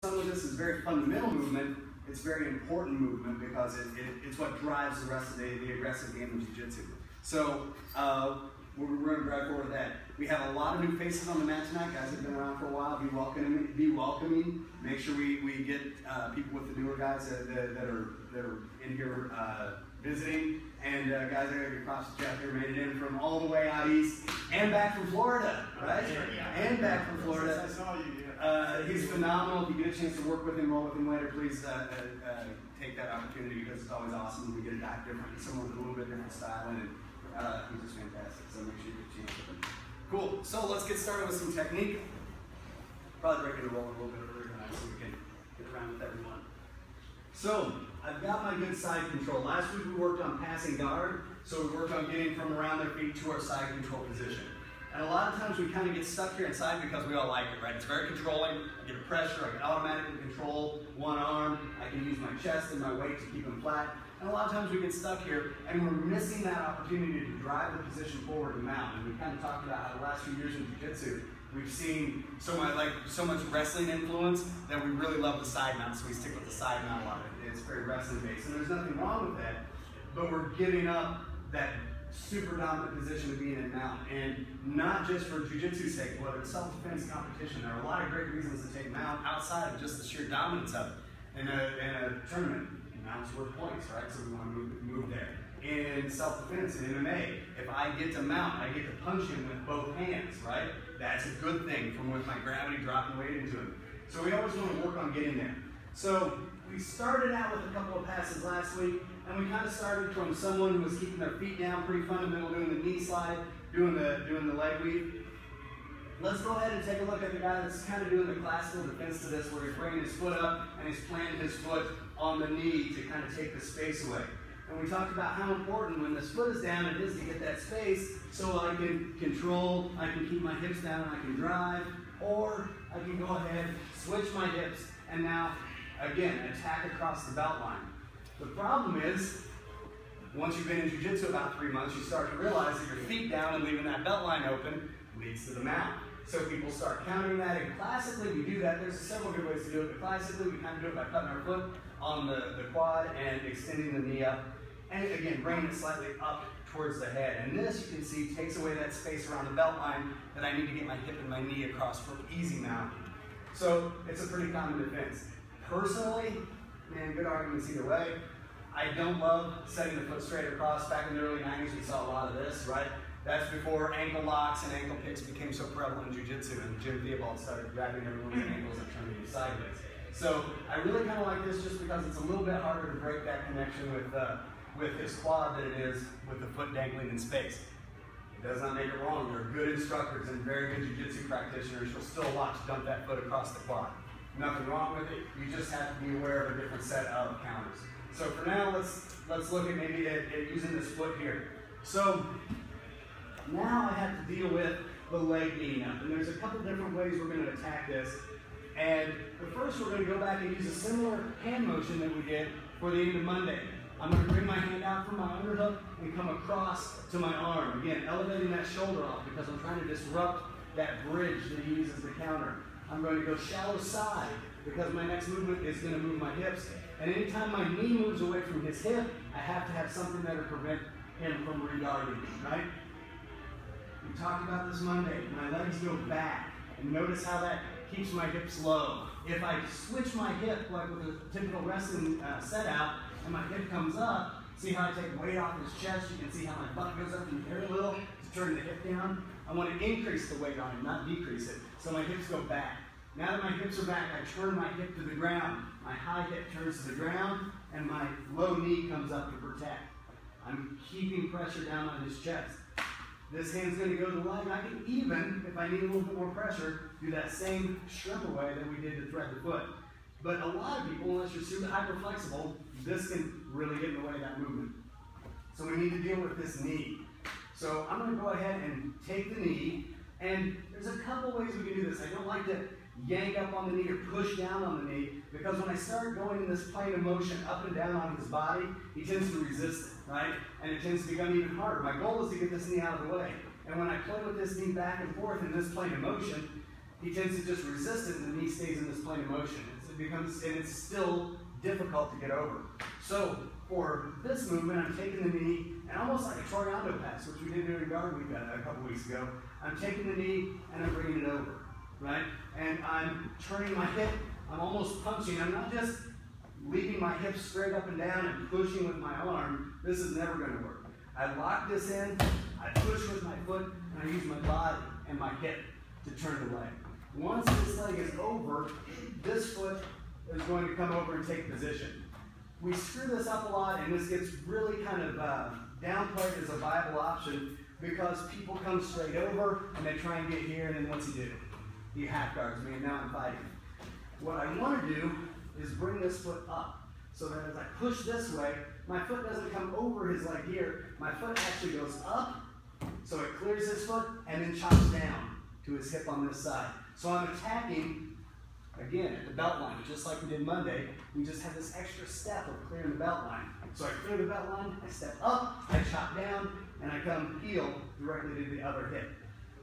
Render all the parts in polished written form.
Some of this is very fundamental movement. It's very important movement because it's what drives the rest of the aggressive game of jiu-jitsu. So we're going to drive forward with that. We have a lot of new faces on the mat tonight. Guys that have been around for a while. Be welcoming. Make sure we get people with the newer guys that are in here visiting. And guys that are going to be across the chat here made it in from all the way out east and back from Florida, right? And back from Florida. I saw you. He's phenomenal. If you get a chance to work with him, roll with him later, please take that opportunity because it's always awesome when we get a guy different, someone with a little bit different style, and he's just fantastic. So make sure you get a chance with him. Cool. So let's get started with some technique. Probably breaking the roll a little bit earlier tonight so we can get around with everyone. So I've got my good side control. Last week we worked on passing guard, so we worked on getting from around their feet to our side control position. And a lot of times we kind of get stuck here inside because we all like it, right? It's very controlling. I get a pressure. I can automatically control one arm. I can use my chest and my weight to keep them flat. And a lot of times we get stuck here and we're missing that opportunity to drive the position forward and mount. And we kind of talked about how the last few years in jiu-jitsu, we've seen so much wrestling influence that we really love the side mount. So we stick with the side mount a lot. It's very wrestling based. And there's nothing wrong with that, but we're giving up that super dominant position of being in mount, and not just for jiu-jitsu's sake, whether it's self-defense competition. There are a lot of great reasons to take mount outside of just the sheer dominance of it. In a tournament, mount's worth points, right? So we want to move there. In self-defense, in MMA, if I get to mount, I get to punch him with both hands, right? That's a good thing from with my gravity dropping weight into him. So we always want to work on getting there. So we started out with a couple of passes last week, and we kind of started from someone who was keeping their feet down pretty fundamental, doing the knee slide, doing the leg weave. Let's go ahead and take a look at the guy that's kind of doing the classical defense to this, where he's bringing his foot up and he's planting his foot on the knee to kind of take the space away. And we talked about how important when this foot is down, it is to get that space so I can control, I can keep my hips down and I can drive, or I can go ahead, switch my hips, and now, again, attack across the belt line. The problem is, once you've been in jiu-jitsu about 3 months, you start to realize that your feet down and leaving that belt line open leads to the mount. So people start countering that, and classically we do that. There's several good ways to do it, but classically we kind of do it by putting our foot on the quad and extending the knee up. And again, bringing it slightly up towards the head. And this, you can see, takes away that space around the belt line that I need to get my hip and my knee across for easy mount. So it's a pretty common defense. Personally, man, good arguments either way. I don't love setting the foot straight across. Back in the early 90s, we saw a lot of this, right? That's before ankle locks and ankle picks became so prevalent in jiu-jitsu, and Jim Theobald started grabbing everyone's ankles and turning them sideways. So I really kind of like this just because it's a little bit harder to break that connection with his quad than it is with the foot dangling in space. It does not make it wrong. There are good instructors and very good jiu-jitsu practitioners who'll still watch dump that foot across the quad. Nothing wrong with it. You just have to be aware of a different set of counters. So for now, let's look at maybe at using this foot here. So now I have to deal with the leg being up, and there's a couple different ways we're going to attack this. And the first, we're going to go back and use a similar hand motion that we did for the end of Monday. I'm going to bring my hand out from my underhook and come across to my arm. Again, elevating that shoulder off because I'm trying to disrupt that bridge that he uses the counter. I'm going to go shallow side because my next movement is going to move my hips. And anytime my knee moves away from his hip, I have to have something that will prevent him from regarding me, right? We talked about this Monday. My legs go back. And notice how that keeps my hips low. If I switch my hip, like with a typical wrestling set out, and my hip comes up, see how I take weight off his chest? You can see how my butt goes up in the air a little to turn the hip down. I want to increase the weight on him, not decrease it. So my hips go back. Now that my hips are back, I turn my hip to the ground. My high hip turns to the ground, and my low knee comes up to protect. I'm keeping pressure down on his chest. This hand's going to go to the leg. I can even, if I need a little bit more pressure, do that same shrimp away that we did to thread the foot. But a lot of people, unless you're super hyper flexible, this can really get in the way of that movement. So we need to deal with this knee. So I'm going to go ahead and take the knee, and there's a couple ways we can do this. I don't like to yank up on the knee or push down on the knee, because when I start going in this plane of motion up and down on his body, he tends to resist it, right? And it tends to become even harder. My goal is to get this knee out of the way. And when I play with this knee back and forth in this plane of motion, he tends to just resist it, and the knee stays in this plane of motion. And it's still difficult to get over. So for this movement, I'm taking the knee, and almost like a Toriano pass, which we did during guard week a couple weeks ago. I'm taking the knee, and I'm bringing it over, right? And I'm turning my hip. I'm almost punching. I'm not just leaving my hips straight up and down and pushing with my arm. This is never going to work. I lock this in, I push with my foot, and I use my body and my hip to turn the leg. Once this leg is over, this foot is going to come over and take position. We screw this up a lot, and this gets really kind of downplayed as a viable option because people come straight over and they try and get here, and then what's he do? He half guards me, and now I'm fighting. What I want to do is bring this foot up so that as I push this way, my foot doesn't come over his leg here. My foot actually goes up, so it clears his foot, and then chops down to his hip on this side. So I'm attacking, again, at the belt line, just like we did Monday. We just have this extra step of clearing the belt line. So I clear the belt line, I step up, I chop down, and I come heel directly to the other hip.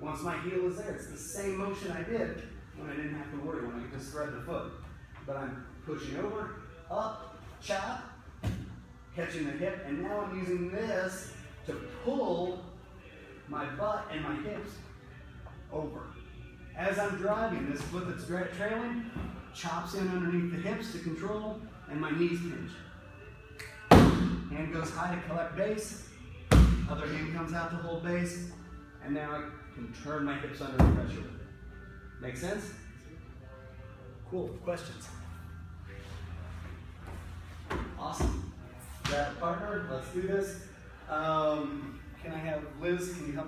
Once my heel is there, it's the same motion I did when I didn't have to worry, when I could just thread the foot. But I'm pushing over, up, chop, catching the hip, and now I'm using this to pull my butt and my hips over. As I'm driving, this foot that's trailing chops in underneath the hips to control, and my knees pinch. Hand goes high to collect base, other hand comes out to hold base, and now I can turn my hips under the pressure. Make sense? Cool. Questions? Awesome. Grab a partner. Let's do this. Can I have Liz? Can you help me?